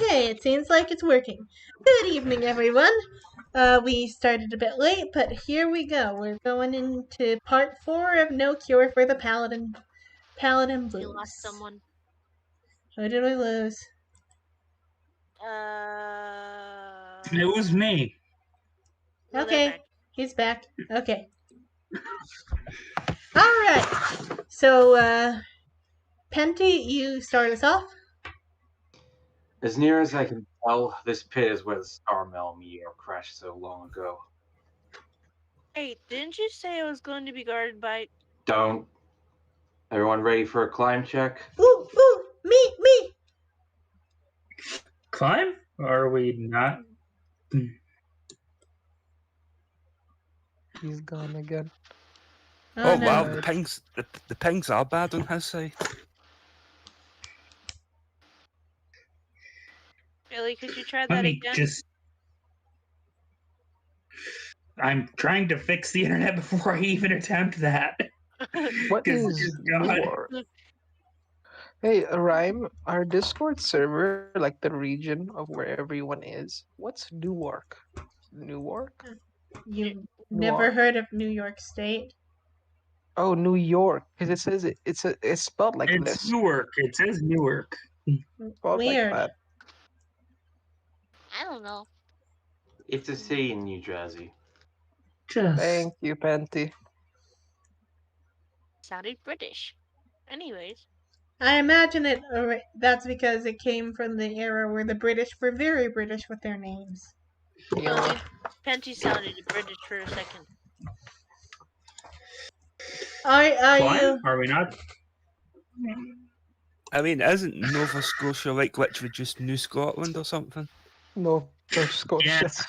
Okay, it seems like it's working. Good evening, everyone. We started a bit late, but here we go. We're going into part 4 of No Cure for the Paladin You Blues. lost someone. Who did we lose? It was me. Well, they're Okay, back. he's back. Okay. Alright. So, Penty, you start us off. As near as I can tell, this pit is where the Star Mill meteor crashed so long ago. Hey, didn't you say it was going to be guarded by... Don't. Everyone ready for a climb check? Ooh, me! Climb? Are we not? He's gone again. Oh, no. Wow, the pings are bad on his side. Billy, could you try Let that me again? just. I'm trying to fix the internet before I even attempt that. What 'Cause, is God. Newark? Hey, Rhyme, our Discord server, like the region of where everyone is, what's Newark? Newark? You've never Newark. heard of New York State? Oh, New York, because it says it's spelled like It's this. Newark. It says Newark. Spelled Weird. like that. I don't know. It's a city in New Jersey. Just. Thank you, Penty. Sounded British. Anyways. I imagine that's because it came from the era where the British were very British with their names. Yeah. Penty sounded British for a second. Are Climb? you? Are we not? I mean, isn't Nova Scotia like literally just New Scotland or something? No, Scotia. Yes.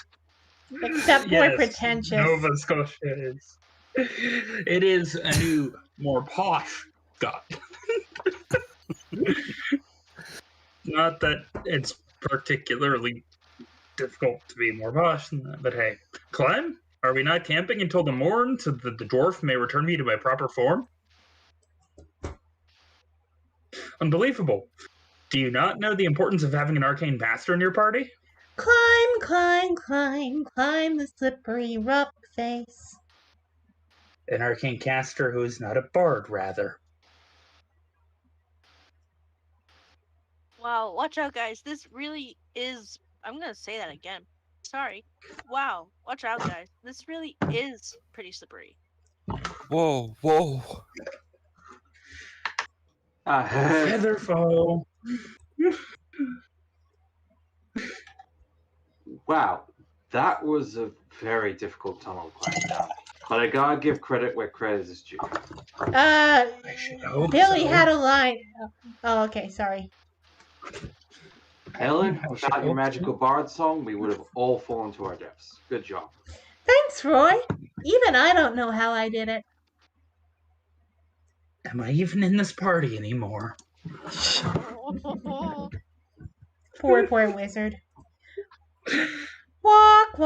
Except more Yes, pretentious. Nova Scotia is. It is a new, more posh Scot. Not that it's particularly difficult to be more posh than that, but hey. Clem, are we not camping until the morn so that the dwarf may return me to my proper form? Unbelievable. Do you not know the importance of having an arcane master in your party? Climb the slippery rock face. An arcane caster who is not a bard, rather. Wow, watch out, guys. This really is... I'm going to say that again. Sorry. Wow, watch out, guys. This really is pretty slippery. Whoa. Featherfall. Wow, that was a very difficult tunnel to climb down. But I gotta give credit where credit is due. I should hope Billy so. had a line. Oh, okay, sorry. Ellen, I should without your hope magical so. bard song, we would have all fallen to our deaths. Good job. Thanks, Roy. Even I don't know how I did it. Am I even in this party anymore? Poor wizard. Walk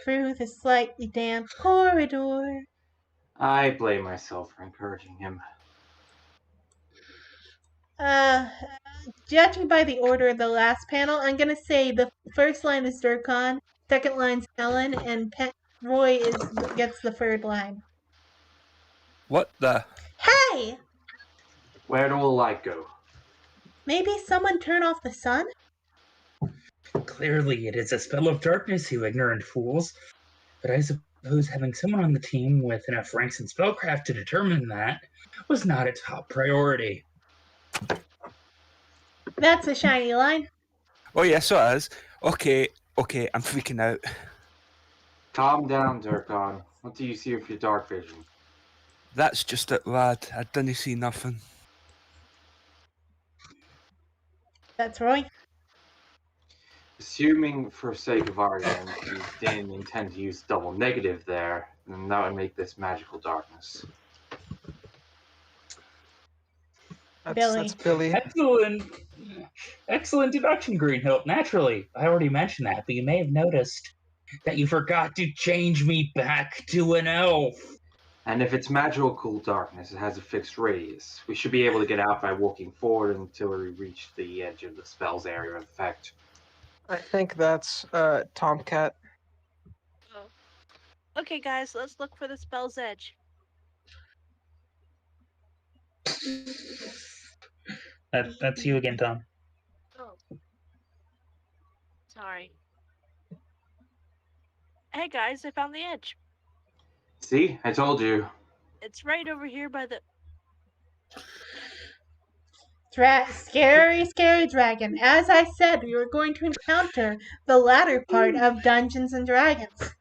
through the slightly damp corridor. I blame myself for encouraging him. Judging by the order of the last panel, I'm gonna say the first line is Durkon, second line's Ellen, and Roy gets the third line. What the? Hey! Where'd all the light go? Maybe someone turn off the sun? Clearly, it is a spell of darkness, you ignorant fools. But I suppose having someone on the team with enough ranks in spellcraft to determine that was not a top priority. That's a shiny line. Oh yeah, so it is. Okay, I'm freaking out. Calm down, Durkon. What do you see with your dark vision? That's just it, lad. I didn't see nothing. That's Roy. Assuming, for sake of argument, you didn't intend to use double negative there, then that would make this magical darkness. That's Billy. Excellent deduction, Greenhill. Naturally, I already mentioned that, but you may have noticed that you forgot to change me back to an elf. And if it's magical darkness, it has a fixed radius. We should be able to get out by walking forward until we reach the edge of the spell's area of effect. I think that's Tomcat. Oh. Okay, guys, let's look for the spell's edge. That's you again, Tom. Oh. Sorry. Hey, guys, I found the edge. See? I told you. It's right over here by the... Scary, scary dragon. As I said, we were going to encounter the latter part of Dungeons and Dragons.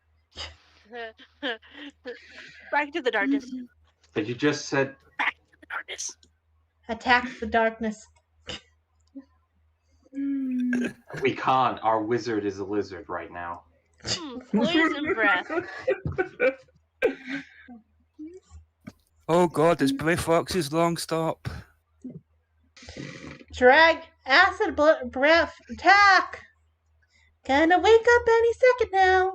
Back to the darkness. But you just said Back to the darkness. Attack the darkness. we can't. Our wizard is a lizard right now. Poison breath. Oh god, it's Breathworks' long stop. Drag acid breath attack. Gonna wake up any second now.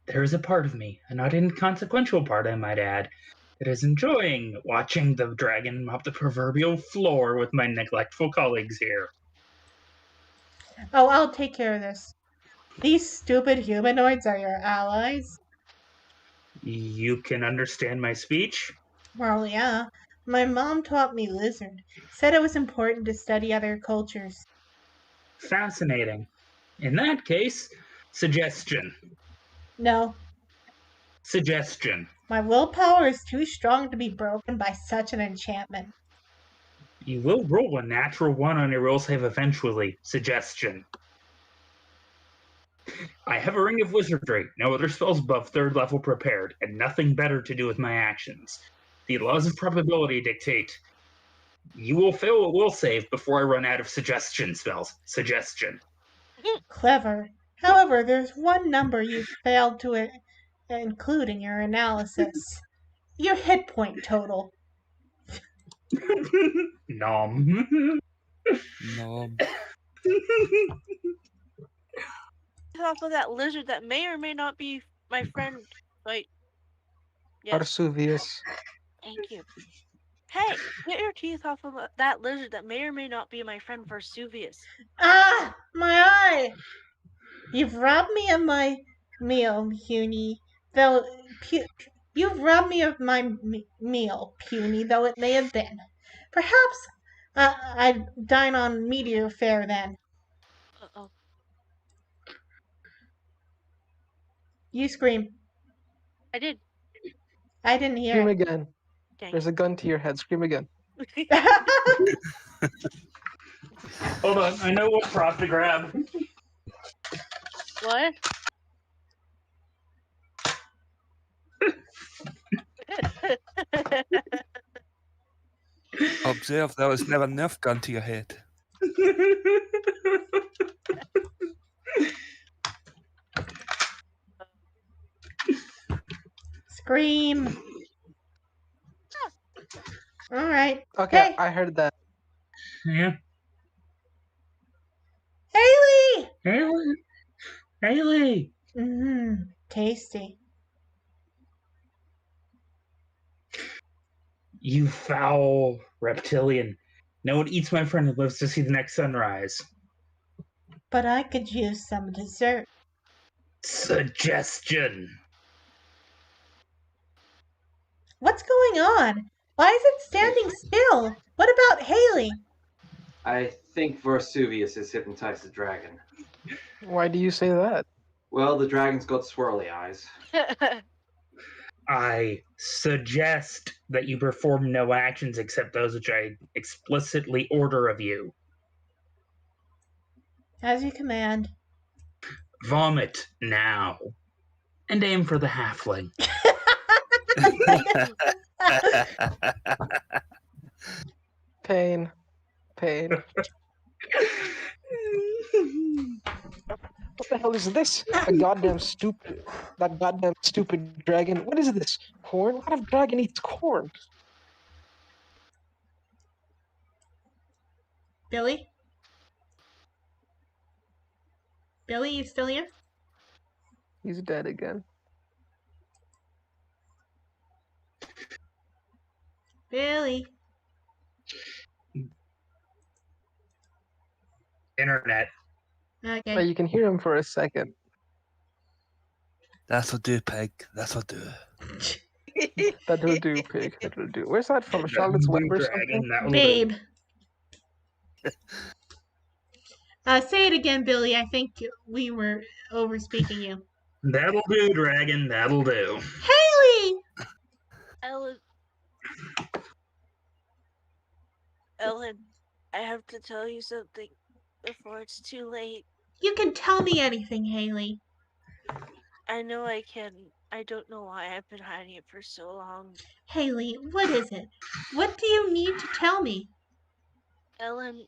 There is a part of me, a not inconsequential part, I might add, that is enjoying watching the dragon mop the proverbial floor with my neglectful colleagues here. Oh, I'll take care of this. These stupid humanoids are your allies. You can understand my speech? Well, yeah. My mom taught me lizard. Said it was important to study other cultures. Fascinating. In that case, suggestion. No, Suggestion. my willpower is too strong to be broken by such an enchantment. You will roll a natural 1 on your roll save eventually. Suggestion. I have a ring of wizardry, no other spells above 3rd level prepared, and nothing better to do with my actions. The laws of probability dictate. You will fail a will save before I run out of suggestion spells. Suggestion. Clever. However, there's one number you failed to include in your analysis. Your hit point total. Nom. No. Off of that lizard that may or may not be my friend. Wait. Yes, Arsuvius. thank you. Hey, get your teeth off of that lizard that may or may not be my friend Vesuvius. Ah! My eye! You've robbed me of my meal, puny. You've robbed me of my meal, puny though it may have been. Perhaps I'd dine on meteor fare then. Uh-oh. You scream. I did. I didn't hear Scream it. again. Dang. There's a gun to your head. Scream again. Hold on, I know what prop to grab. What? Observe there was never enough gun to your head. Scream. All right. Okay, Hey. I heard that. Yeah. Haley! Haley! Haley! Tasty. You foul reptilian. No one eats my friend and lives to see the next sunrise. But I could use some dessert. Suggestion. What's going on? Why is it standing still? What about Haley? I think Vesuvius has hypnotized the dragon. Why do you say that? Well, the dragon's got swirly eyes. I suggest that you perform no actions except those which I explicitly order of you. As you command. Vomit now. And aim for the halfling. Pain. Pain. What the hell is this? That goddamn stupid dragon. What is this? Corn? What kind of dragon eats corn? Billy? Billy, you still here? He's dead again. Billy. Internet. Okay. Well, you can hear him for a second. That'll do, pig. That'll do. That'll do, pig. That'll do. Where's that from? Charlotte's Web Blue or dragon. something? That will Babe. Say it again, Billy. I think we were overspeaking you. That'll do, dragon. That'll do. Haley! Ellen, I have to tell you something before it's too late. You can tell me anything, Haley. I know I can. I don't know why I've been hiding it for so long. Haley, what is it? What do you need to tell me? Ellen,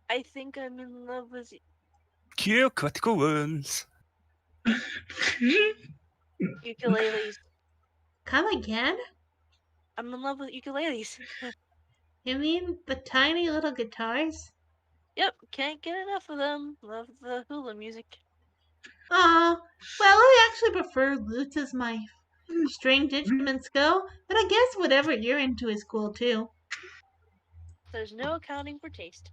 I think I'm in love with you. Cure critical wounds. Ukuleles. Come again? I'm in love with ukuleles. You mean the tiny little guitars? Yep, can't get enough of them. Love the hula music. Aw, well, I actually prefer lutes as my stringed instruments go, but I guess whatever you're into is cool too. There's no accounting for taste.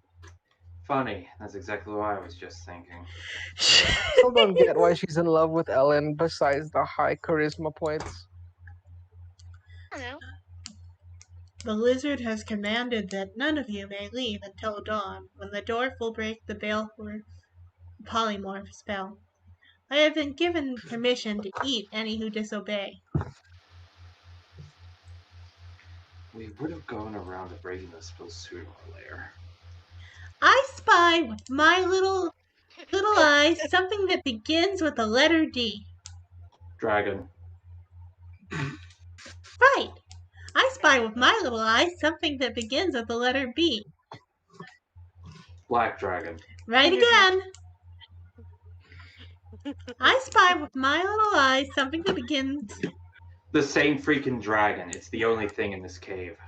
Funny. That's exactly what I was just thinking. Still don't get why she's in love with Ellen besides the high charisma points. I don't know. The lizard has commanded that none of you may leave until dawn, when the dwarf will break the baleful polymorph spell. I have been given permission to eat any who disobey. We would have gone around to breaking the spell sooner or later. I spy with my little eyes something that begins with the letter D. Dragon. Right. I spy with my little eyes something that begins with the letter B. Black dragon. Right again. I spy with my little eyes something that begins. The same freaking dragon. It's the only thing in this cave.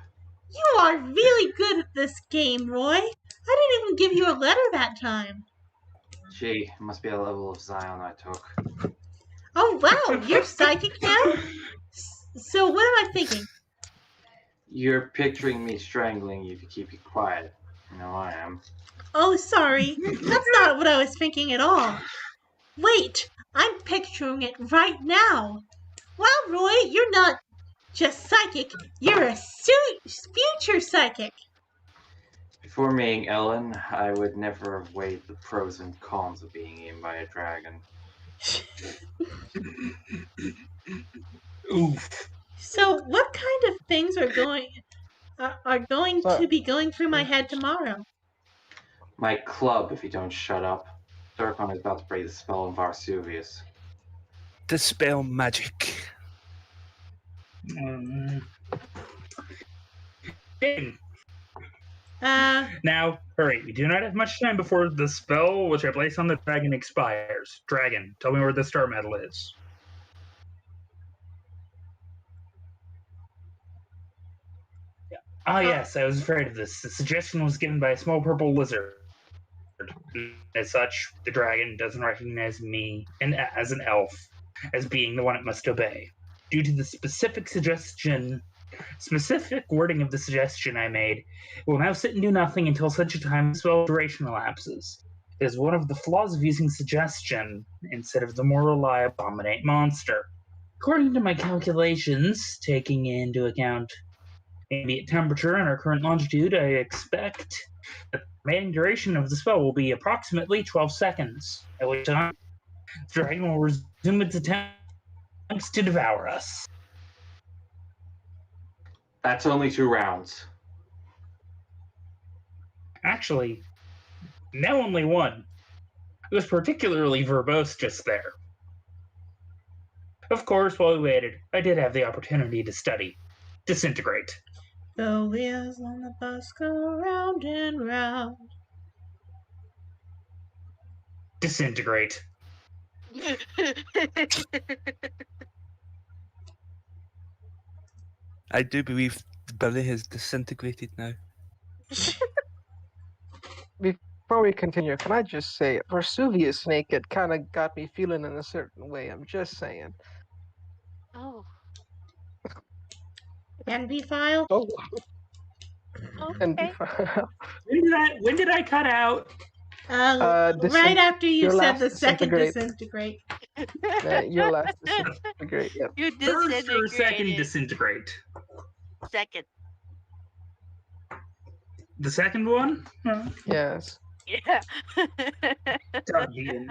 You are really good at this game, Roy. I didn't even give you a letter that time. Gee, it must be a level of Zion I took. Oh, wow. You're psychic now? So what am I thinking? You're picturing me strangling you to keep you quiet. You know I am. Oh, sorry. That's not what I was thinking at all. Wait, I'm picturing it right now. Wow, Roy, you're not just psychic. You're a future psychic. Before meeting Ellen, I would never have weighed the pros and cons of being eaten by a dragon. Oof. So what kind of things are going to be going through my head tomorrow? My club, if you don't shut up. Zircon is about to break the spell on Varsuvius. Dispel magic. Now, hurry. We do not have much time before the spell which I place on the dragon expires. Dragon, tell me where the star medal is. Ah, yes, I was afraid of this. The suggestion was given by a small purple lizard. As such, the dragon doesn't recognize me as an elf, as being the one it must obey. Due to the specific wording of the suggestion I made, it will now sit and do nothing until such a time the spell duration elapses. It is one of the flaws of using suggestion instead of the more reliable dominate monster. According to my calculations, taking into account ambient temperature and our current longitude, I expect that the remaining duration of the spell will be approximately 12 seconds, at which time the dragon will resume its attempts to devour us. That's only 2 rounds. Actually, now only one. It was particularly verbose just there. Of course, while we waited, I did have the opportunity to study. Disintegrate. The wheels on the bus go round and round. Disintegrate. I do believe Billy has disintegrated now. Before we continue, can I just say, Vesuvius naked kind of got me feeling in a certain way. I'm just saying. Oh. Envy file? Oh, and Okay. When did I cut out? Right after you your said last the second disintegrate. disintegrate. Your last disintegrate. Yep. You First or second disintegrated. disintegrate? Second. The second one? Huh. Yes. Yeah. Done.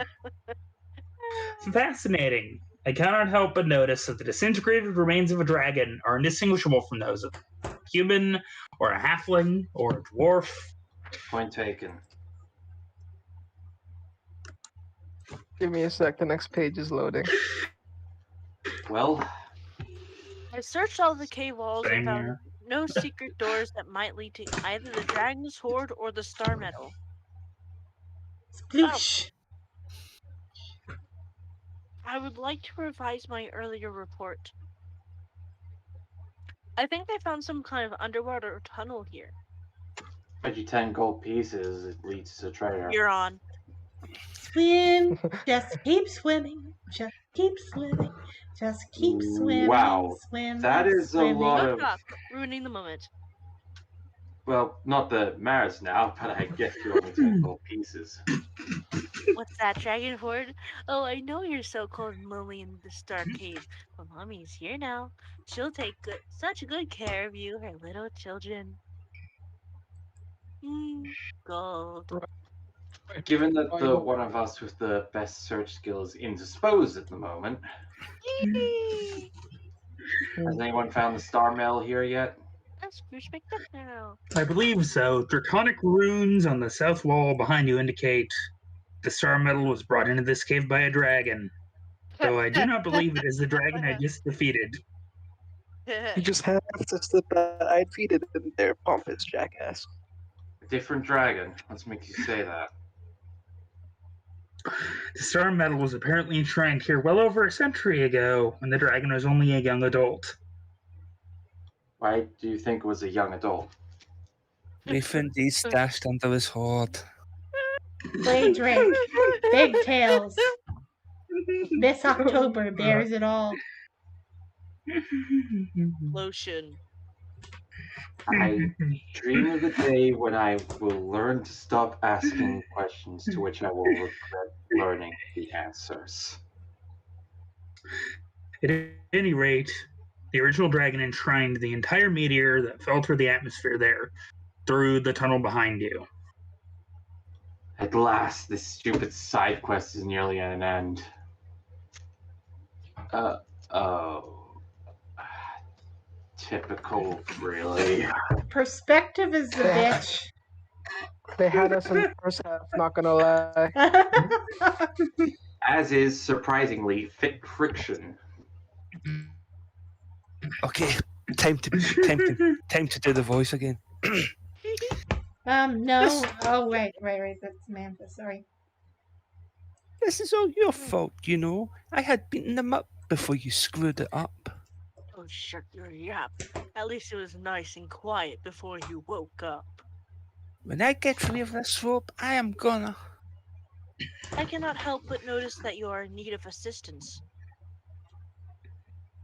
Fascinating. I cannot help but notice that the disintegrated remains of a dragon are indistinguishable from those of a human, or a halfling, or a dwarf. Point taken. Give me a sec. The next page is loading. Well, I searched all the cave walls and Same found here. no secret doors that might lead to either the dragon's hoard or the star metal. Sploosh. I would like to revise my earlier report. I think I found some kind of underwater tunnel here. bet you 10 gold pieces, it leads to treasure. You're on. Swim. Just keep swimming. Just keep swimming. Just keep swimming. Wow, Swimming. that is a swimming. lot Don't of. stop, ruining the moment. Well, not that it matters now, but I guess you only 10 gold pieces. What's that, dragon hoard? Oh, I know you're so-called lonely in the star cave, but Mommy's here now. She'll take such good care of you, her little children. Gold. Given that the Valuable. one of us with the best search skills is indisposed at the moment, has anyone found the star mail here yet? That's Scrooge McDuck now. I believe so. Draconic runes on the south wall behind you indicate the star metal was brought into this cave by a dragon. Though I do not believe it is the dragon I just defeated. You just have to slip that I defeated in there, pompous jackass. A different dragon. What makes you say that? The star metal was apparently enshrined here well over a century ago, when the dragon was only a young adult. Why do you think it was a young adult? We found these stashed under his hoard. Play drink. Big tails. This October bears it all. Lotion. I dream of the day when I will learn to stop asking questions to which I will regret learning the answers. At any rate, the original dragon enshrined the entire meteor that fell through the atmosphere there, through the tunnel behind you. At last, this stupid side quest is nearly at an end. Oh. Typical, really. Perspective is the bitch. They had us in the first half, not gonna lie. As is, surprisingly, fit friction. Okay, time to do the voice again. No. Oh, right. That's Samantha. Sorry. This is all your fault, you know. I had beaten them up before you screwed it up. Oh, shut your yap. At least it was nice and quiet before you woke up. When I get free of this rope, I am gonna. I cannot help but notice that you are in need of assistance.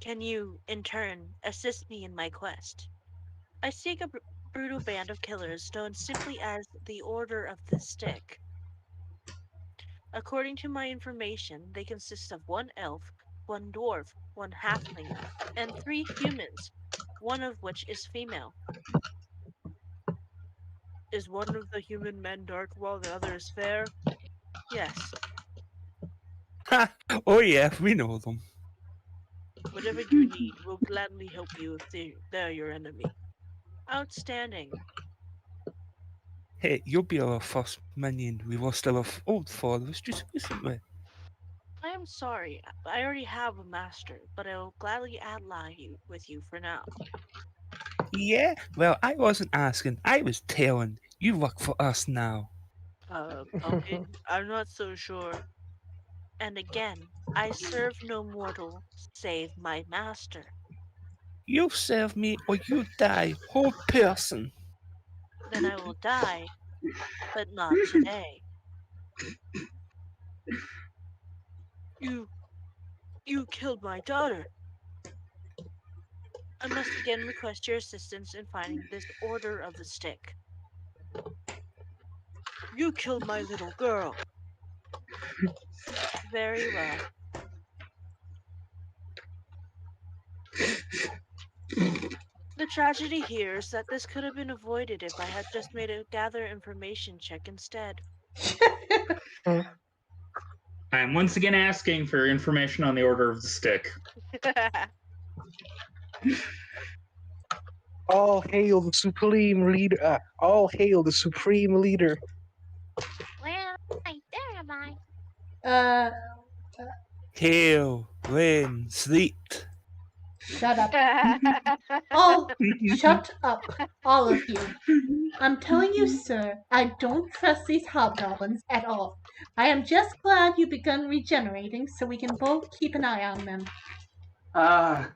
Can you, in turn, assist me in my quest? I seek a brutal band of killers known simply as the Order of the Stick. According to my information, they consist of one elf, one dwarf, one halfling, and 3 humans, one of which is female. Is one of the human men dark while the other is fair? Yes. Ha! Oh yeah, we know them. Whatever you need, we'll gladly help you if they're your enemy. Outstanding. Hey, you'll be our first minion. We lost our old forest just recently. I am sorry, I already have a master, but I will gladly ally with you for now. Yeah? Well, I wasn't asking. I was telling. You work for us now. Okay, I'm not so sure. And again, I serve no mortal save my master. You serve me or you die, whole person. Then I will die, but not today. You killed my daughter. I must again request your assistance in finding this Order of the Stick. You killed my little girl. Very well. The tragedy here is that this could have been avoided if I had just made a gather information check instead. Hmm. I am once again asking for information on the Order of the Stick. All hail the supreme leader! All hail the supreme leader! Where am I? There am I. Uh, Hail, rain, sleet. shut up. All, shut up, all of you. I'm telling you, sir, I don't trust these hobgoblins at all. I am just glad you've begun regenerating so we can both keep an eye on them.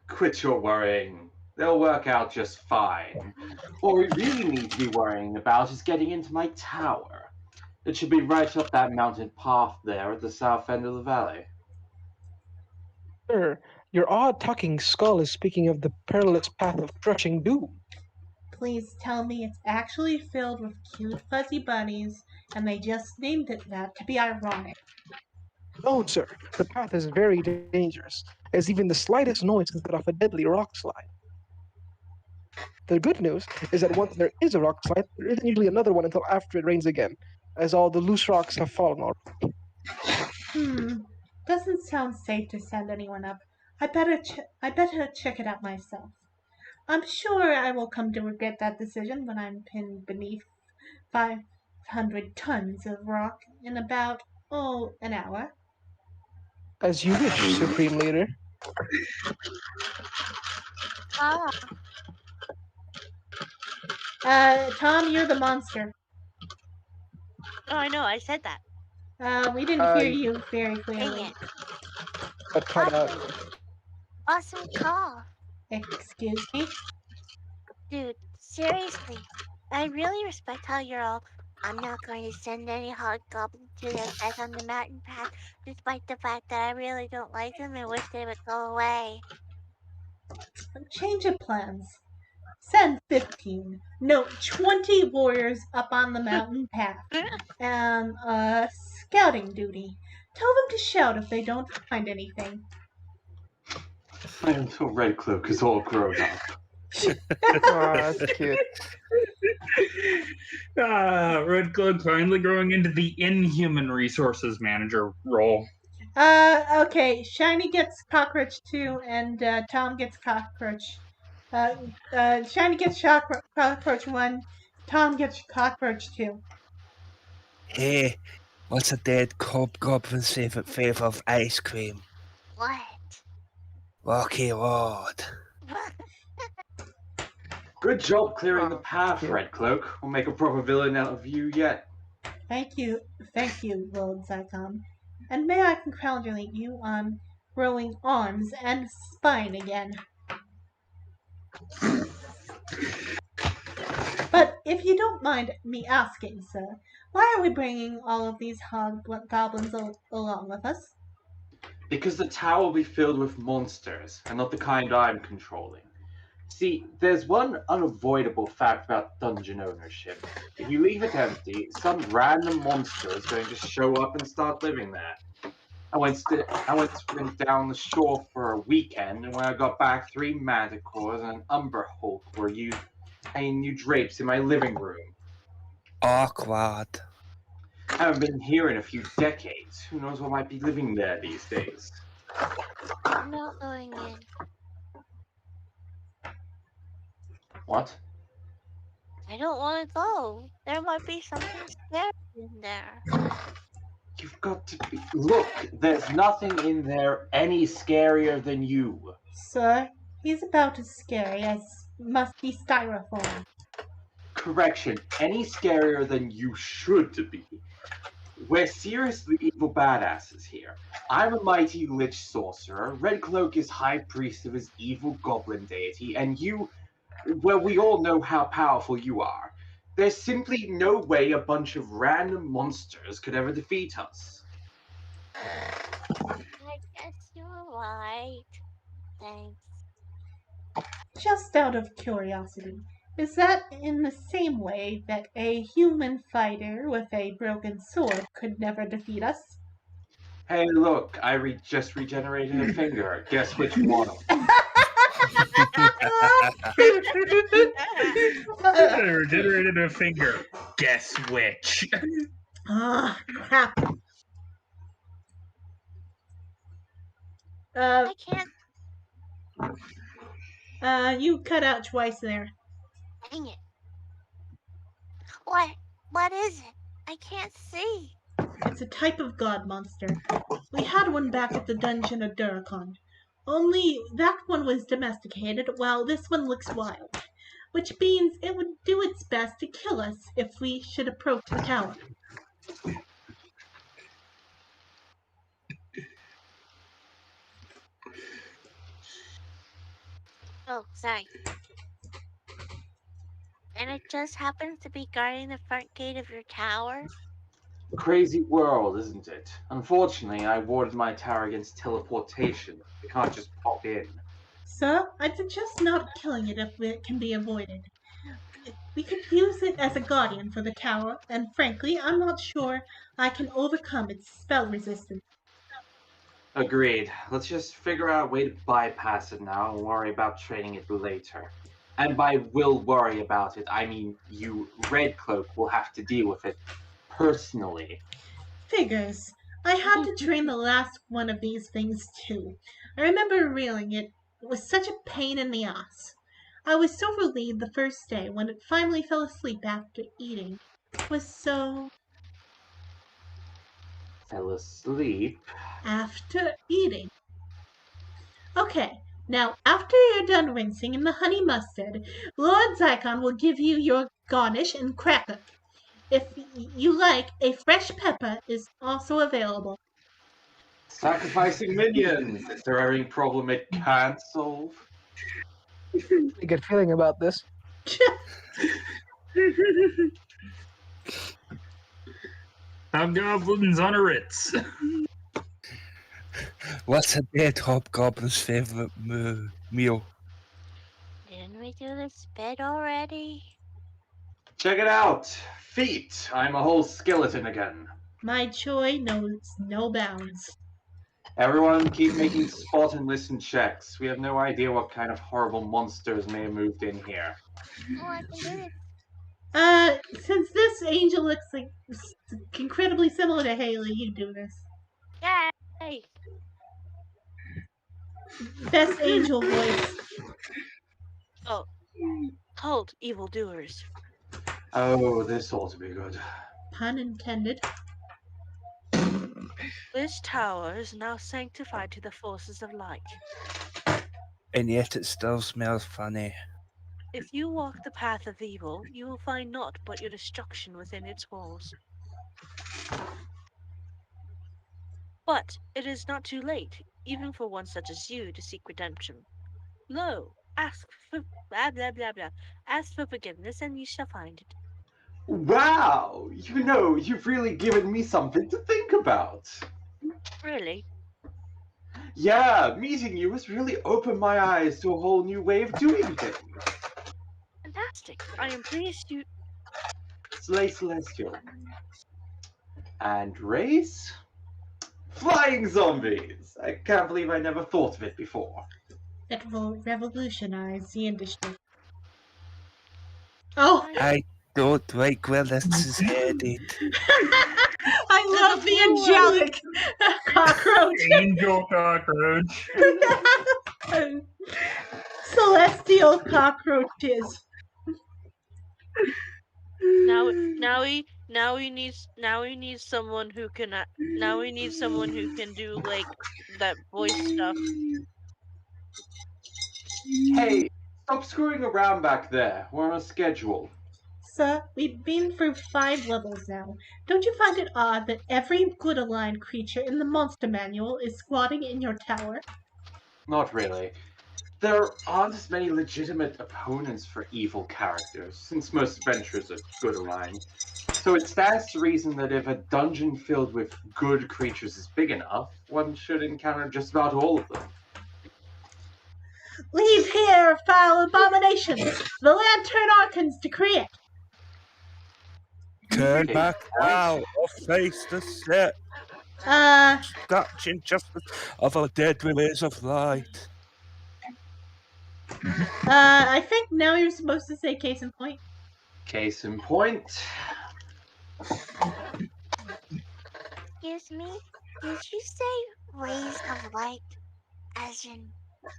Quit your worrying. They'll work out just fine. What we really need to be worrying about is getting into my tower. It should be right up that mountain path there at the south end of the valley. Sir, your odd talking skull is speaking of the perilous path of crushing doom. Please tell me it's actually filled with cute fuzzy bunnies and they just named it that to be ironic. No, sir, the path is very dangerous, as even the slightest noise can set off a deadly rock slide. The good news is that once there is a rock slide, there isn't usually another one until after it rains again, as all the loose rocks have fallen already. Doesn't sound safe to send anyone up. I better check it out myself. I'm sure I will come to regret that decision when I'm pinned beneath 500 tons of rock in about, an hour. As you wish, Supreme Leader. Ah, Tom, you're the monster. Oh, I know, I said that. We didn't hear Uh, you very dang clearly. it. But cut out. Awesome call. Excuse me? Dude, seriously. I really respect how you're all. I'm not going to send any hobgoblins to their death on the mountain path, despite the fact that I really don't like them and wish they would go away. Change of plans. Send 15, no, 20 warriors up on the mountain path. And, scouting duty. Tell them to shout if they don't find anything. My little red cloak is all grown up. Aw, that's cute. Red Cloak finally growing into the inhuman resources manager role. Okay, Shiny gets cockroach too, and, Tom gets cockroach. Shiny gets cockroach 1, Tom gets cockroach 2. Hey, what's a dead hobgoblin's favourite flavour of ice cream? What? Rocky Road. Good job clearing the path, cute. Red Cloak. We'll make a proper villain out of you yet. Thank you, Lord Zycom. And may I congratulate you on growing arms and spine again. But if you don't mind me asking, sir, why are we bringing all of these hobgoblins along with us? Because the tower will be filled with monsters, and not the kind I'm controlling. See, there's one unavoidable fact about dungeon ownership. If you leave it empty, some random monster is going to show up and start living there. I went down the shore for a weekend, and when I got back, 3 manticores and an umber hulk were used hanging new drapes in my living room. Awkward. I haven't been here in a few decades. Who knows what might be living there these days? I'm not going in. What? I don't want to go. There might be something scary in there. You've got to be. Look, there's nothing in there any scarier than you. Sir, he's about as scary as must be styrofoam. Correction, any scarier than you should be. We're seriously evil badasses here. I'm a mighty lich sorcerer, Red Cloak is high priest of his evil goblin deity, and you, well, we all know how powerful you are. There's simply no way a bunch of random monsters could ever defeat us. I guess you're right. Thanks. Just out of curiosity, is that in the same way that a human fighter with a broken sword could never defeat us? Hey, look, just regenerated a finger. Guess which one? I regenerated a finger. Guess which? Ah, crap. I can't. You cut out twice there. Dang it. What is it? I can't see. It's a type of god monster. We had one back at the dungeon of Duracon. Only that one was domesticated, while this one looks wild. Which means it would do its best to kill us if we should approach the tower. Oh, sorry. And it just happens to be guarding the front gate of your tower? Crazy world, isn't it? Unfortunately, I warded my tower against teleportation. You can't just pop in. Sir, I'd suggest not killing it if it can be avoided. We could use it as a guardian for the tower, and frankly, I'm not sure I can overcome its spell resistance. Agreed. Let's just figure out a way to bypass it now and worry about training it later. And by will worry about it, I mean you, Red Cloak, will have to deal with it personally. Figures. I had to train the last one of these things too. I remember reeling it. It was such a pain in the ass. I was so relieved the first day when it finally fell asleep after eating. It was so Fell asleep. after eating. Okay, now after you're done rinsing in the honey mustard, Lord Zycon will give you your garnish and cracker. If you like, a fresh pepper is also available. Sacrificing minions! Is there any problem it can't solve? A good feeling about this. Hobgoblins on a Ritz. What's a dead hobgoblin's favourite meal? Didn't we do this bit already? Check it out! Feet! I'm a whole skeleton again. My joy knows no bounds. Everyone keep making spot and listen checks. We have no idea what kind of horrible monsters may have moved in here. Oh, I can do it. Since this angel looks like incredibly similar to Haley, you do this. Yay! Best angel voice. Oh, halt, evildoers. Oh, this ought to be good. Pun intended. This tower is now sanctified to the forces of light. And yet it still smells funny. If you walk the path of evil, you will find naught but your destruction within its walls. But it is not too late, even for one such as you, to seek redemption. Lo, ask for blah blah blah blah. Ask for forgiveness, and you shall find it. Wow! You know, you've really given me something to think about. Really? Yeah, meeting you has really opened my eyes to a whole new way of doing things. Fantastic. I am pleased you. Slay Celestial. And race? Flying zombies! I can't believe I never thought of it before. It will revolutionize the industry. Oh! I don't like where this is headed. I love the angelic cockroach. Angel cockroach. Celestial cockroaches. Now we need someone who can do like that voice stuff. Hey, stop screwing around back there. We're on a schedule. Sir, we've been through 5 levels now. Don't you find it odd that every good aligned creature in the monster manual is squatting in your tower? Not really. There aren't as many legitimate opponents for evil characters, since most adventurers are good aligned. So it stands to reason that if a dungeon filled with good creatures is big enough, one should encounter just about all of them. Leave here foul abominations. The lantern Archons decree it. Turn Okay, back point. now or face the set Uh, scorching justice of our dead rays of light. I think now you're supposed to say case in point. Case in point. Excuse me? Did you say rays of light? As in,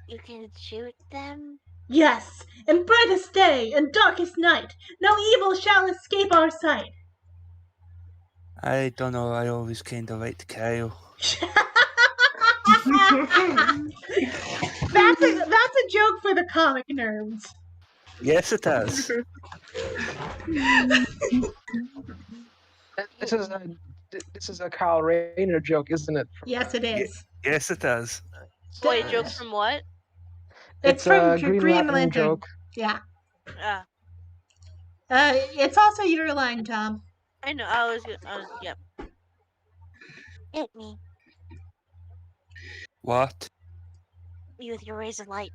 you can shoot them? Yes, in brightest day and darkest night, no evil shall escape our sight. I don't know, I always kinda liked Kyle. That's a joke for the comic nerds. Yes, it has. This is a Kyle Rayner joke, isn't it? Yes, it is. Yes, it has. Wait, joke from what? It's a from Green Lantern joke. Yeah. Ah, It's also your line, Tom. I know. Yep. Hit me. What? You with your rays of light.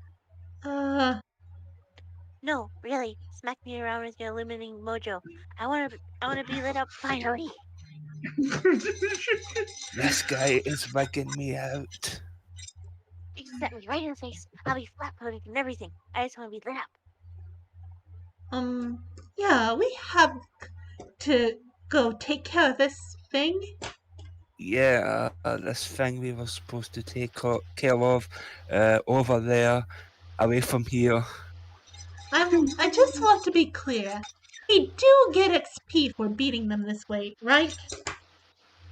Uh, No, really. Smack me around with your illuminating mojo. I wanna be lit up finally. This guy is making me out. You set me right in the face. I'll be flat-footed and everything. I just wanna be lit up. yeah, we have to go take care of this thing. Yeah, this thing we were supposed to take care of over there, away from here. I just want to be clear. We do get XP for beating them this way, right?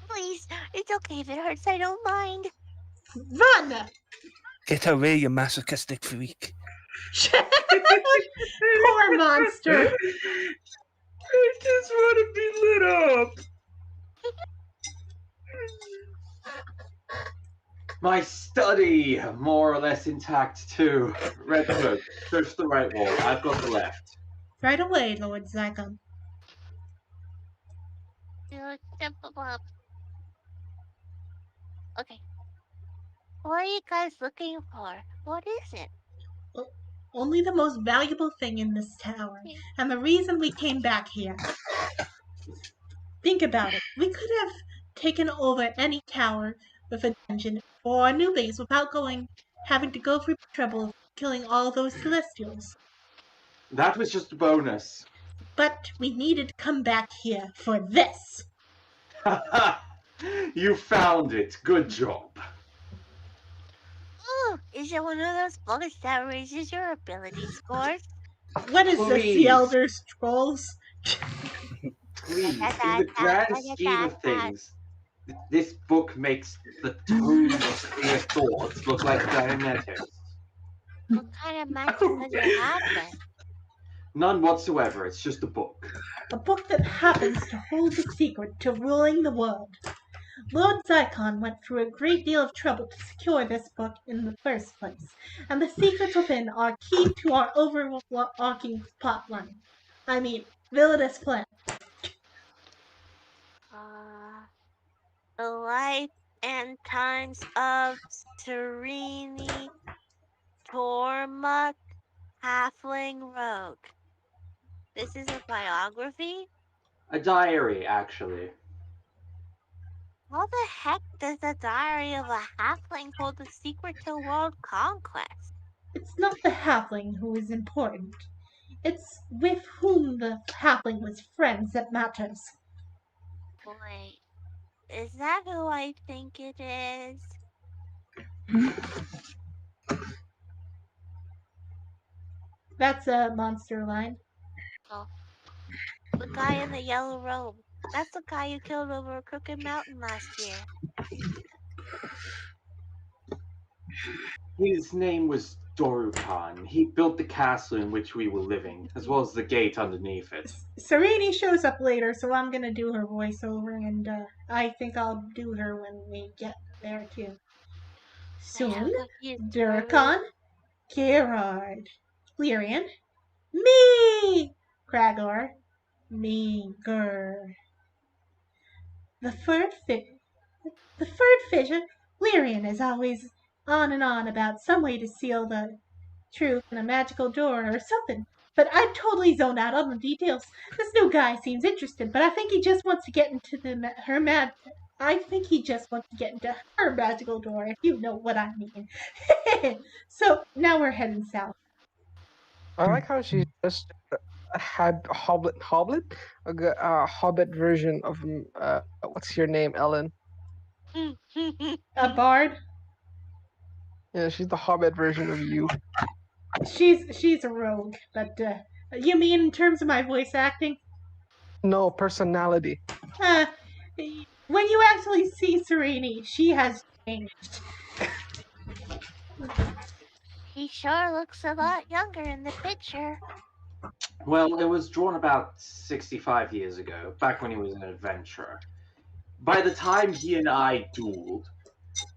Please, it's okay if it hurts. I don't mind. Run! Get away, you masochistic freak. Poor monster. I just want to be lit up. My study, more or less intact too. Red cloak, search the right wall. I've got the left. Right away, Lord Zygon. Okay. What are you guys looking for? What is it? Only the most valuable thing in this tower, and the reason we came back here. Think about it. We could have taken over any tower with a dungeon or a new base without having to go through the trouble of killing all those celestials. That was just a bonus. But we needed to come back here for this. You found it. Good job. Ooh, is it one of those bonus that raises your ability scores? What is this, the Please. Elder Scrolls? Please, in the grand scheme of things, this book makes the tomes of clear thoughts look like Dianetics. What kind of magic does it have then? None whatsoever. It's just a book. A book that happens to hold the secret to ruling the world. Lord Zygon went through a great deal of trouble to secure this book in the first place, and the secrets within are key to our overarching plotline. I mean, villainous plan. The life and times of Serini Tormuk, Halfling Rogue. This is a biography? A diary, actually. How the heck does the diary of a halfling hold the secret to world conquest? It's not the halfling who is important. It's with whom the halfling was friends that matters. Wait, is that who I think it is? That's a monster line. Oh, the guy in the yellow robe. That's the guy you killed over Crooked Mountain last year. His name was Dorukan. He built the castle in which we were living, as well as the gate underneath it. Serini shows up later, so I'm gonna do her voiceover, and I think I'll do her when we get there too. Soon, Duracon, Gerard, Lyrian, me, Kragor, Meager. The third fisher, Lyrian, is always on and on about some way to seal the truth and a magical door or something. But I totally zone out on the details. This new guy seems interested, but I think he just wants to get into her mad. I think he just wants to get into her magical door, if you know what I mean. So now we're heading south. I like how she's just a a hobbit version of what's your name, Ellen? A bard. Yeah, she's the hobbit version of you. She's a rogue, but you mean in terms of my voice acting? No personality. Uh, when you actually see Sereni, she has changed. He sure looks a lot younger in the picture. Well, it was drawn about 65 years ago, back when he was an adventurer. By the time he and I dueled,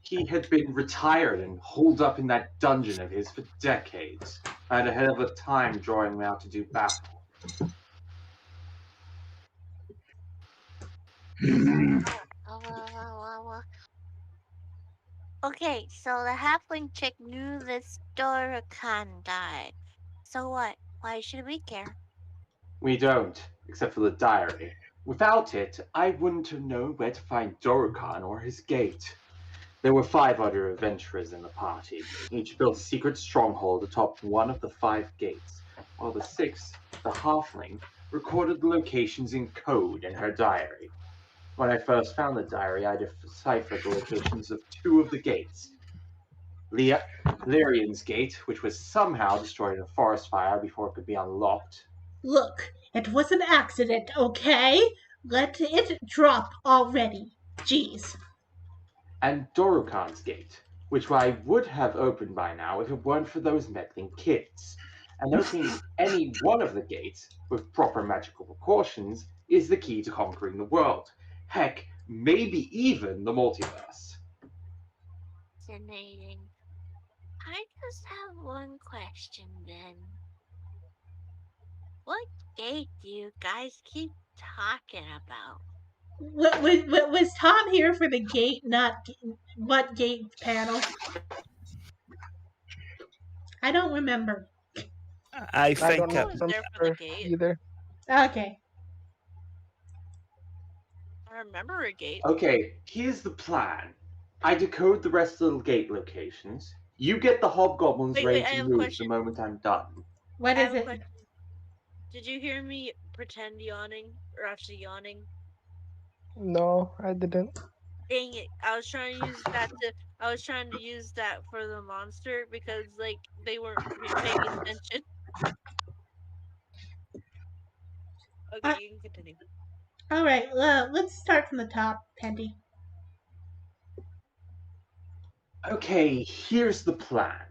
he had been retired and holed up in that dungeon of his for decades. I had a hell of a time drawing him out to do battle. Oh. Okay, so the halfling chick knew this Dorokan died. So what? Why should we care? We don't, except for the diary. Without it, I wouldn't have known where to find Dorokan or his gate. There were 5 other adventurers in the party. Each built a secret stronghold atop one of the 5 gates, while the 6th, the halfling, recorded the locations in code in her diary. When I first found the diary, I deciphered the locations of 2 of the gates. Lyrian's gate, which was somehow destroyed in a forest fire before it could be unlocked. Look, it was an accident, okay? Let it drop already. Jeez. And Dorokan's gate, which I would have opened by now if it weren't for those meddling kids. And opening any one of the gates, with proper magical precautions, is the key to conquering the world. Heck, maybe even the multiverse. Fascinating. I just have one question then. What gate do you guys keep talking about? Was Tom here for the gate, not what gate panel? I don't remember. I I think don't I it, was remember there for the gate. either. Okay. I remember a gate. Okay, here's the plan. I decode the rest of the gate locations. You get the hobgoblins Wait, ready I to have a move the question. moment I'm done. What I is have a it? question. Did you hear me pretend yawning or actually yawning? No, I didn't. Dang it! I was trying to use that to. I was trying to use that for the monster because like they weren't paying attention. Okay, Uh, you can continue. all right. Let's start from the top, Pendy. Okay, here's the plan.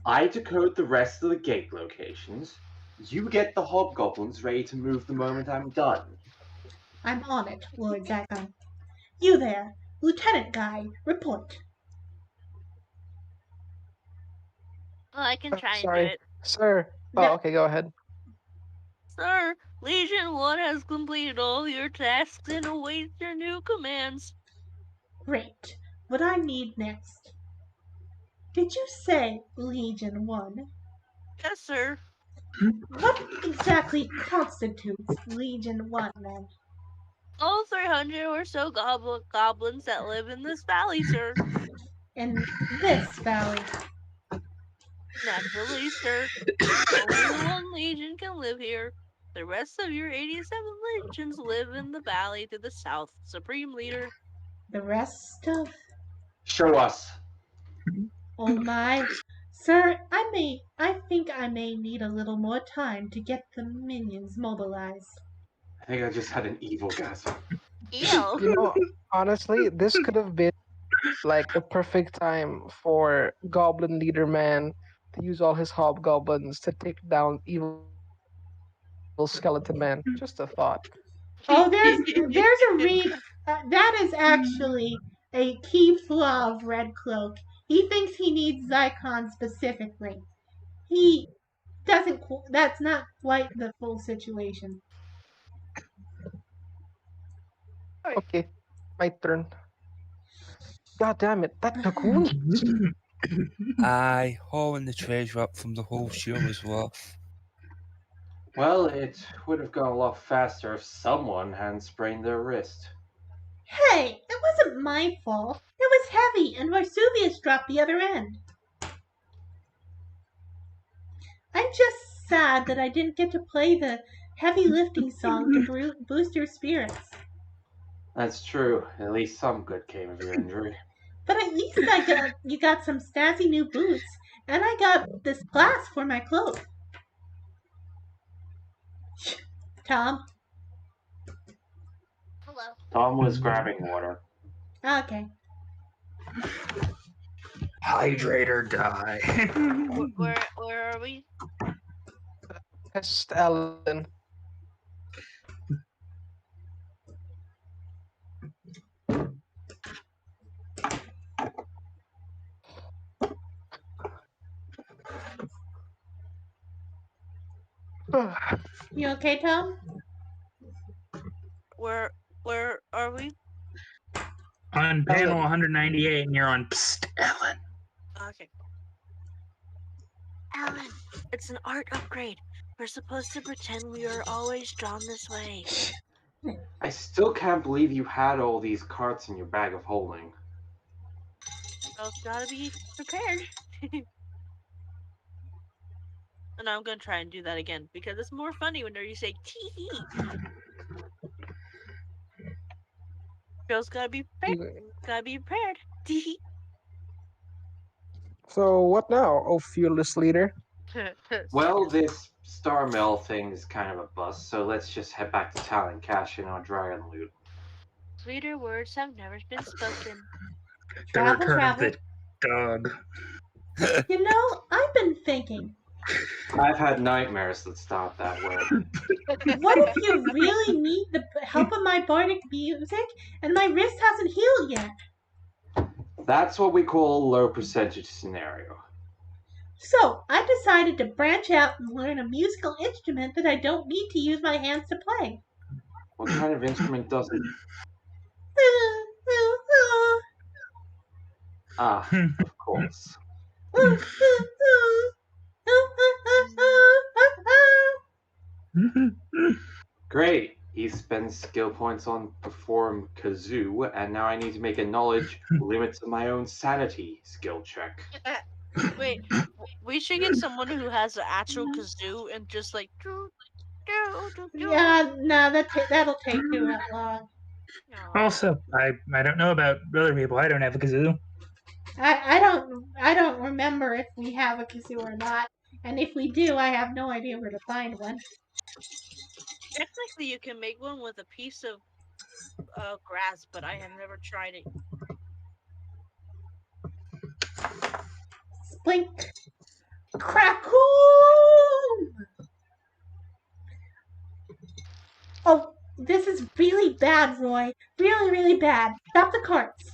I decode the rest of the gate locations. You get the hobgoblins ready to move the moment I'm done. I'm on it, Lord Zacon. You there, Lieutenant Guy, report. Well, I can try and do Sorry, it. sir. Oh, No, okay, go ahead. Sir, Legion 1 has completed all your tasks and awaits your new commands. great. What I need next. Did you say Legion 1? Yes, sir. What exactly constitutes Legion 1 then? All 300 or so goblins that live in this valley, sir. In this valley? Naturally, sir. Only the one legion can live here. The rest of your 87 legions live in the valley to the south. Supreme Leader. The rest of. Show us. Oh my. Sir, I think I may need a little more time to get the minions mobilized. I think I just had an evil gasm. Ew. You know, honestly, this could have been like the perfect time for Goblin Leader Man to use all his hobgoblins to take down evil skeleton man. Just a thought. Oh, there's a that is actually a key flaw of Red Cloak. He thinks he needs Zycon specifically. He doesn't. That's not quite the full situation. Okay, my turn. God damn it, that took weeks. Aye, hauling the treasure up from the hole sure was worth. Well, it would have gone a lot faster if someone hadn't sprained their wrist. Hey, it wasn't my fault. It was heavy, and Vesuvius dropped the other end. I'm just sad that I didn't get to play the heavy lifting song to boost your spirits. That's true. At least some good came of your injury. But at least you got some snazzy new boots, and I got this clasp for my cloak. Tom. Hello. Tom was grabbing water. Okay. Hydrate or die. Where are we? Pest Allen. You okay, Tom? Where are we? On panel 198, and you're on Psst, Ellen. Okay. Alan, it's an art upgrade. We're supposed to pretend we are always drawn this way. I still can't believe you had all these carts in your bag of holding. Well, gotta be prepared. And I'm gonna try and do that again because it's more funny when you say tee hee. Girls gotta be prepared. Gotta be prepared. Tee hee. So what now, oh fearless leader? Well, this Star Mill thing is kind of a bust, so let's just head back to town and cash in our dragon loot. Sweeter words have never been spoken. The Travel, return travel. of the dog. You know, I've been thinking, I've had nightmares that start that way. what if you really need the help of my bardic music and my wrist hasn't healed yet? That's what we call a low percentage scenario. So I decided to branch out and learn a musical instrument that I don't need to use my hands to play. What kind of instrument doesn't? Ah, of course. Great. He spends skill points on perform kazoo, and now I need to make a knowledge limit to my own sanity skill check. Wait, we should get someone who has an actual kazoo and just like do. Yeah, no, that'll take too long. Also, I don't know about other people. I don't have a kazoo. I don't remember if we have a kazoo or not, and if we do, I have no idea where to find one. Technically, you can make one with a piece of grass, but I have never tried it. Splink, crackoom! Oh, this is really bad, Roy. Really, really bad. Stop the carts.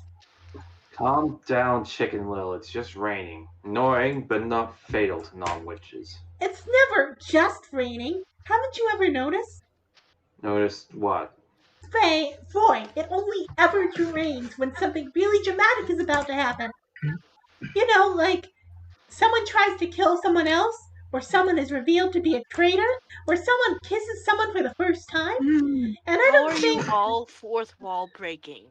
Calm down, Chicken Little. It's just raining. Annoying, but not fatal to non-witches. It's never just raining. Haven't you ever noticed? Noticed what? Roy, it only ever rains when something really dramatic is about to happen. You know, like someone tries to kill someone else, or someone is revealed to be a traitor, or someone kisses someone for the first time. And I How don't are think you all fourth wall breaking?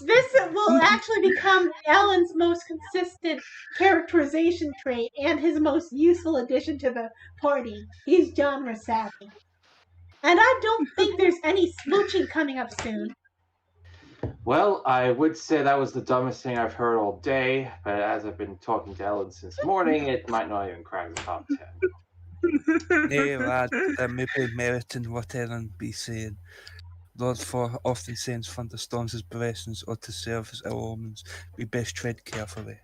this will actually become Alan's most consistent characterization trait and his most useful addition to the party. He's genre savvy. And I don't think there's any smooching coming up soon. Well, I would say that was the dumbest thing I've heard all day, but as I've been talking to Ellen since morning, it might not even crack the top 10. Hey lad, there may be merit in what Ellen be saying. Lord For often sends thunderstorms as blessings or to serve as ill omens. We best tread carefully.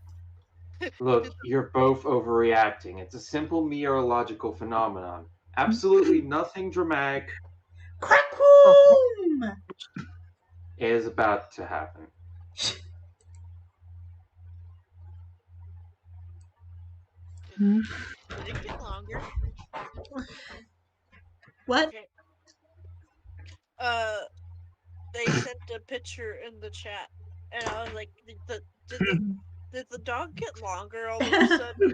Look, you're both overreacting. It's a simple meteorological phenomenon. Absolutely nothing dramatic Crackoom! is about to happen. Did it get longer? What? Okay. They sent a picture in the chat, and I was like, did Did the dog get longer all of a sudden?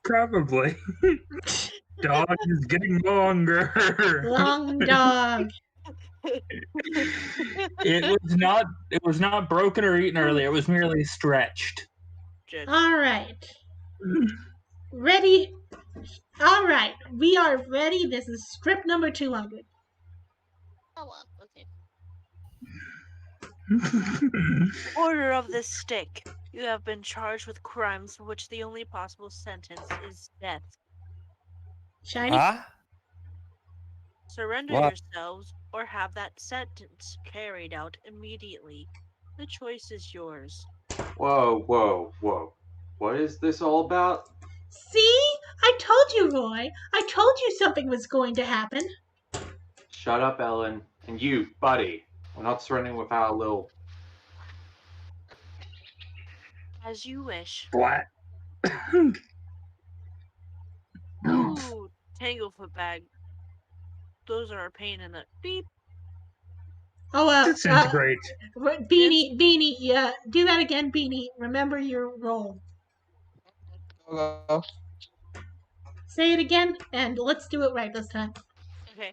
Probably. Dog is getting longer. Long dog. It was not broken or eaten earlier. It was merely stretched. Good. All right. Ready? All right. We are ready. This is script number 200. Oh well, okay. Order of this stick. You have been charged with crimes for which the only possible sentence is death. Shiny? Huh? Surrender What? yourselves or have that sentence carried out immediately. The choice is yours. Whoa, whoa, whoa. What is this all about? See? I told you, Roy. I told you something was going to happen. Shut up, Ellen. And you, buddy. We're not surrendering without a little. As you wish. Flat. Ooh, Tanglefoot bag. Those are a pain in the beep. Oh, Disintegrate. Beanie, yeah, do that again, Beanie. Remember your role. Go. Say it again, and let's do it right this time. Okay.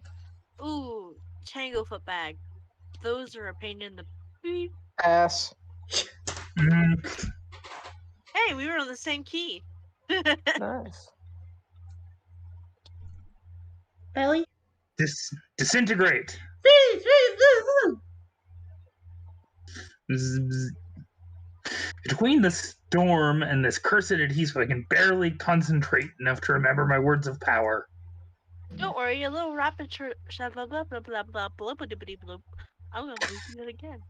Ooh, Tanglefoot bag. Those are a pain in the beep. Ass. Hey, we were on the same key. Nice. Belly? Disintegrate. Between the storm and this cursed adhesive, I can barely concentrate enough to remember my words of power. Don't worry, a little rapid blah blah blah blah blah blah blah blah blah. I'm gonna do it again.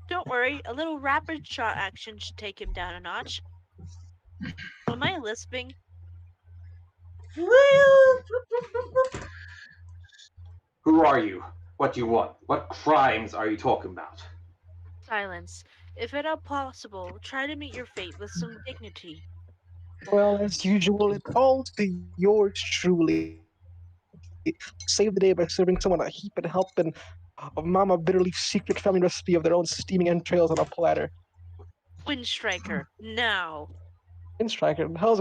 Don't worry, a little rapid shot action should take him down a notch. Am I lisping? Who are you? What do you want? What crimes are you talking about? Silence. If at all possible, try to meet your fate with some dignity. Well, as usual, it falls to yours truly. Save the day by serving someone a heap and helping of Mama Bitterleaf's secret family recipe of their own steaming entrails on a platter. Windstriker, now. Windstriker, hell's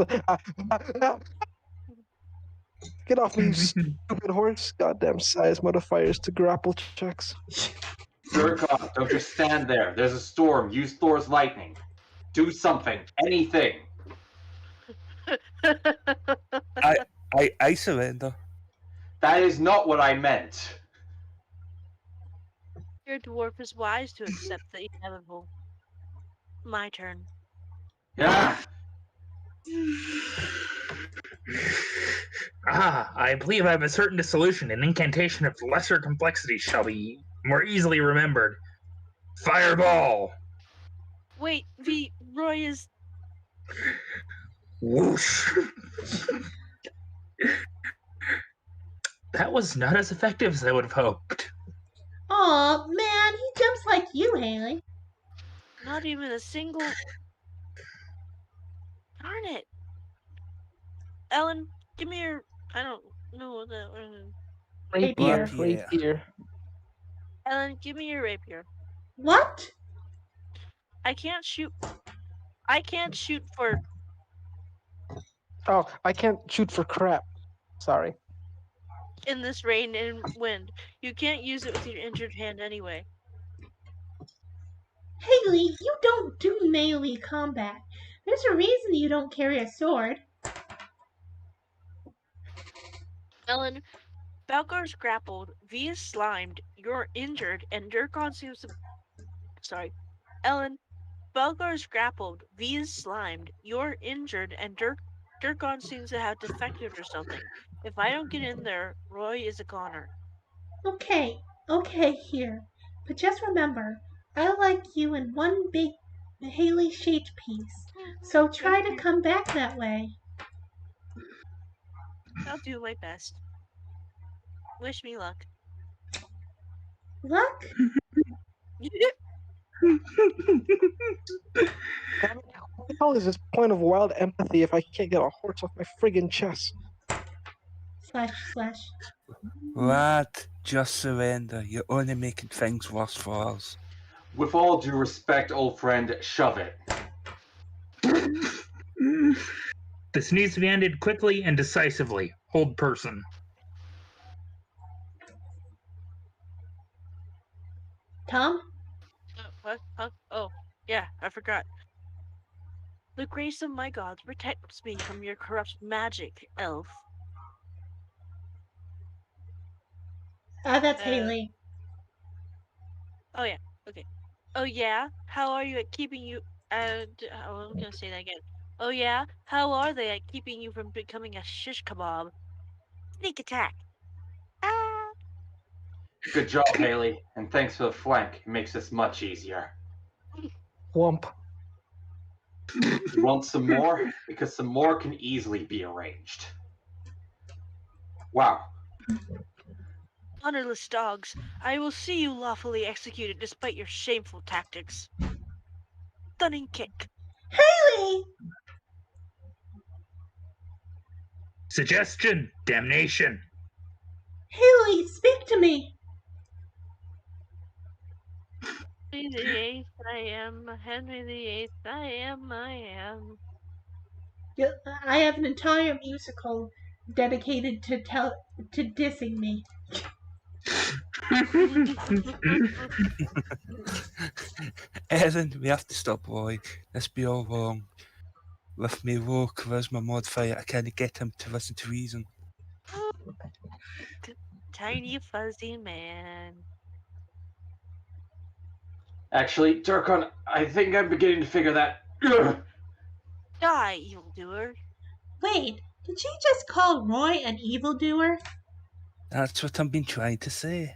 Get off me, you stupid horse. Goddamn size modifiers to grapple checks. Zurkon, don't just stand there. There's a storm. Use Thor's lightning. Do something. Anything. I surrender. That is not what I meant. Your dwarf is wise to accept the inevitable. My turn. Yeah. I believe I have a certain solution. An incantation of lesser complexity shall be more easily remembered. Fireball! Wait, Roy is... Whoosh! That was not as effective as I would have hoped. Aw, man, he jumps like you, Haley. Not even a single... Darn it. Ellen, give me your... I don't know what that... Rapier. Rapier. Ellen, give me your rapier. What? I can't shoot for... Oh, I can't shoot for crap. Sorry. in this rain and wind. You can't use it with your injured hand anyway. Haley, you don't do melee combat. There's a reason you don't carry a sword. Ellen, Balgar's grappled, V is slimed, you're injured, and Durkon seems to... Sorry. Ellen, Balgar's grappled, V is slimed, you're injured, and Durkon seems to have defected or something. If I don't get in there, Roy is a goner. Okay, here. But just remember, I like you in one big Haley-shaped piece. So try to come back that way. I'll do my best. Wish me luck. Luck? What the hell is this point of wild empathy if I can't get a horse off my friggin' chest? / Lad, just surrender. You're only making things worse for us. With all due respect, old friend, shove it. This needs to be ended quickly and decisively. Hold person. Tom? What? Huh? Oh, yeah, I forgot. The grace of my gods protects me from your corrupt magic, elf. That's Uh, Haley. Oh yeah. Okay. Oh yeah. How are you at keeping you? I was gonna say that again. Oh yeah. How are they at keeping you from becoming a shish kebab? Sneak attack. Ah. Good job, Haley, and thanks for the flank. It makes this much easier. Whomp. You want some more? Because some more can easily be arranged. Wow. Honorless dogs. I will see you lawfully executed despite your shameful tactics. Stunning kick. Haley! Suggestion. Damnation. Haley, speak to me. Henry the Eighth, I am. Henry the Eighth, I am. I have an entire musical dedicated to dissing me. Erin, we have to stop Roy. This be all wrong. With me low charisma modifier, I can't get him to listen to reason. Tiny fuzzy man. Actually, Durkon, I think I'm beginning to figure that. Die, evildoer. Wait, did she just call Roy an evildoer? That's what I've been trying to say.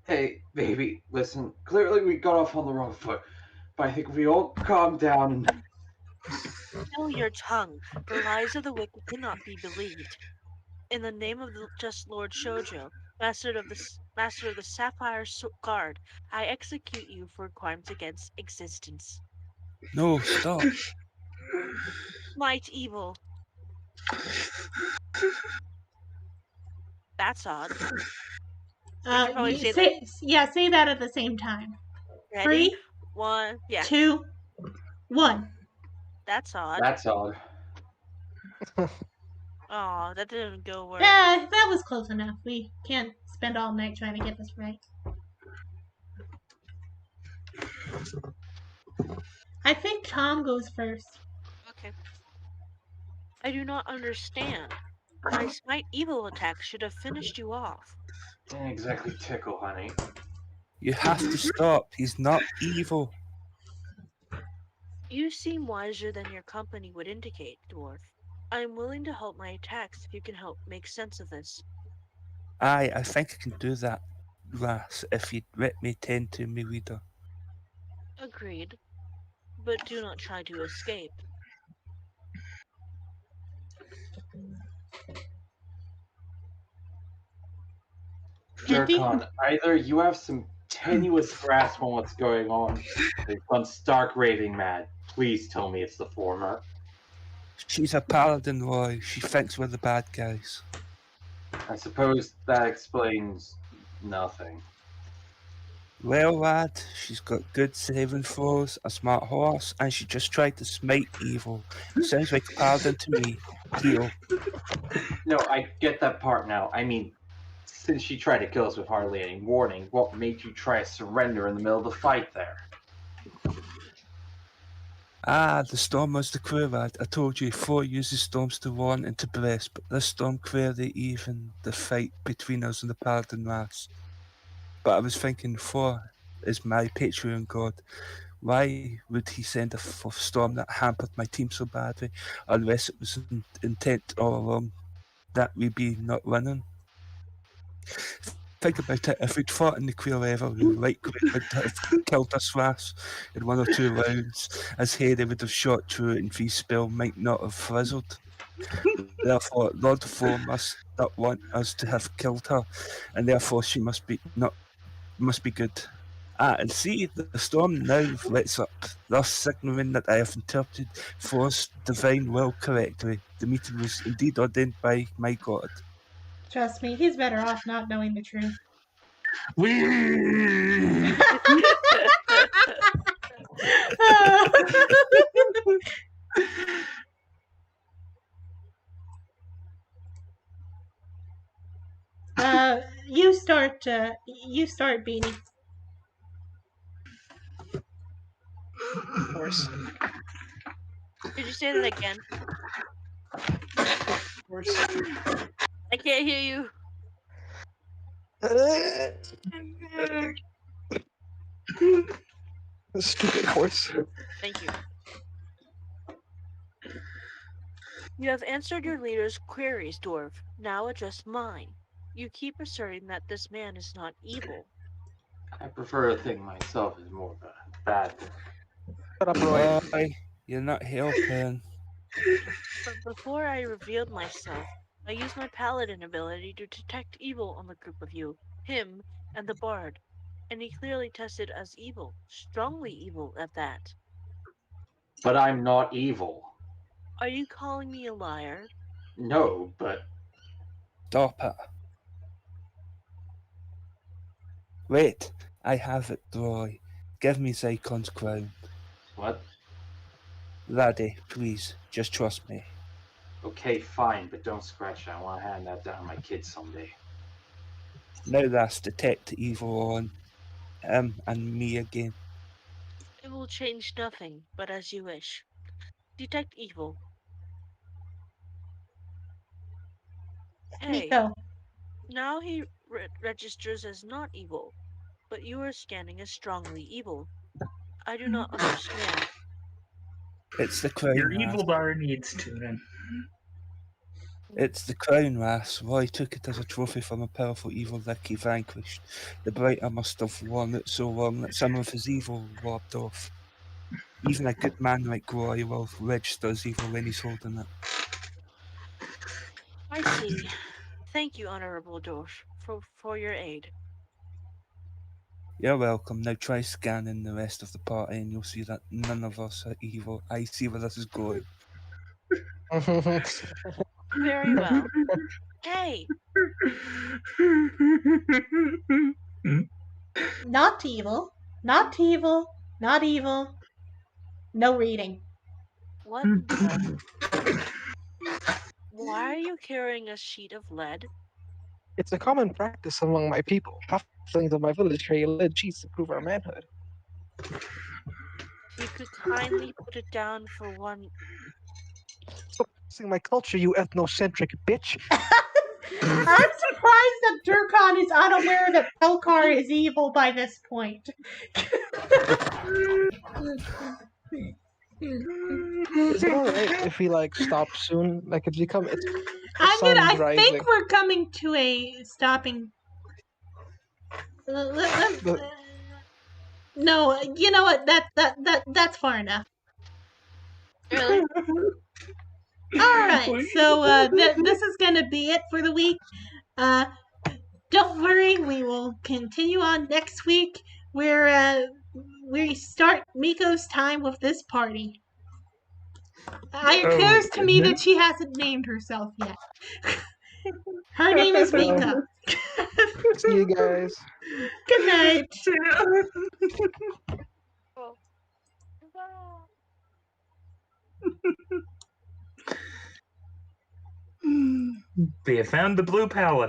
Hey, baby, listen. Clearly, we got off on the wrong foot, but I think if we all calm down and. Know your tongue. The lies of the wicked cannot be believed. In the name of the just Lord Shoujo, master of the Sapphire Guard, I execute you for crimes against existence. No, stop. Might evil. That's odd. We should probably say say that at the same time. ready. 3, 1, yeah. 2, 1. That's odd. That's odd. Aw, that didn't go well. Yeah, that was close enough. We can't spend all night trying to get this right. I think Tom goes first. Okay. I do not understand. My smite evil attack should have finished you off. Didn't exactly tickle, honey. You have to stop. He's not evil. You seem wiser than your company would indicate, dwarf. I am willing to help my attacks if you can help make sense of this. Aye, I think I can do that, lass, if you'd let me tend to me leader. Agreed. But do not try to escape. Durkon, either you have some tenuous grasp on what's going on, or you've gone stark raving mad. Please tell me it's the former. She's a paladin, Roy. She thinks we're the bad guys. I suppose that explains nothing. Well, lad, she's got good saving throws, a smart horse, and she just tried to smite evil. Sounds like a paladin to me. Heal. No, I get that part now. I mean, since she tried to kill us with hardly any warning, what made you try to surrender in the middle of the fight there? Ah, the storm was the crew, lad. I told you, 4 uses storms to warn and to bless, but this storm clearly even the fight between us and the paladin lass. But I was thinking, 4 is my Patreon god. Why would he send a storm that hampered my team so badly, unless it was intent all along that we be not winning? Think about it, if we'd fought in the queer level, we likely would have killed us lass in 1 or 2 rounds, as Harry would have shot through it and V spell might not have frizzled. Therefore, Lord Four must not want us to have killed her, and therefore she must be good. Ah, and see, the storm now lets up, thus signalling that I have interpreted Four's divine will correctly. The meeting was indeed ordained by my god. Trust me, he's better off not knowing the truth. Wee! You start. You start, Beanie. Of course. Did you say that again? Of course. I can't hear you. Stupid horse. Thank you. You have answered your leader's queries, dwarf. Now address mine. You keep asserting that this man is not evil. I prefer to think myself as more of a bad boy. Shut up, Roy. Why? You're not helping. But before I revealed myself, I used my paladin ability to detect evil on the group of you, him, and the bard. And he clearly tested as evil, strongly evil at that. But I'm not evil. Are you calling me a liar? No, but Stop it. Wait, I have it, Roy. Give me Zykon's crown. what? Laddie, please, just trust me. Okay, fine, but don't scratch it. I want to hand that down to my kids someday. Now that's detect evil on him and me again. It will change nothing, but as you wish. Detect evil. Hey, Miko. now he registers as not evil, but you are scanning as strongly evil. I do not understand. It's the crown, Your Ras. evil bar needs tuning. It's the crown, Ras. Roy took it as a trophy from a powerful evil that he vanquished. The Brighter must have worn it so long that some of his evil rubbed off. Even a good man like Roy will register as evil when he's holding it. I see. Thank you, Honorable Dwarf, for your aid. You're welcome. Now try scanning the rest of the party and you'll see that none of us are evil. I see where this is going. Very well. Hey, Not evil. Not evil. Not evil. No reading. what the? Why are you carrying a sheet of lead? It's a common practice among my people. Halflings of my village carry lead sheets to prove our manhood. If you could kindly put it down for one. Stop using my culture, you ethnocentric bitch. I'm surprised that Durkon is unaware that Pelkar is evil by this point. Is it alright if we stop soon? Like it's the I sun's rising. think we're coming to a stopping. The- No, you know what? That's far enough. Really? All right, so this is gonna be it for the week. Don't worry, we will continue on next week where we start Miko's time with this party. It occurs to me that she hasn't named herself yet. Her name is Miko. See you guys. Good night. Oh. They have found the blue Paladin.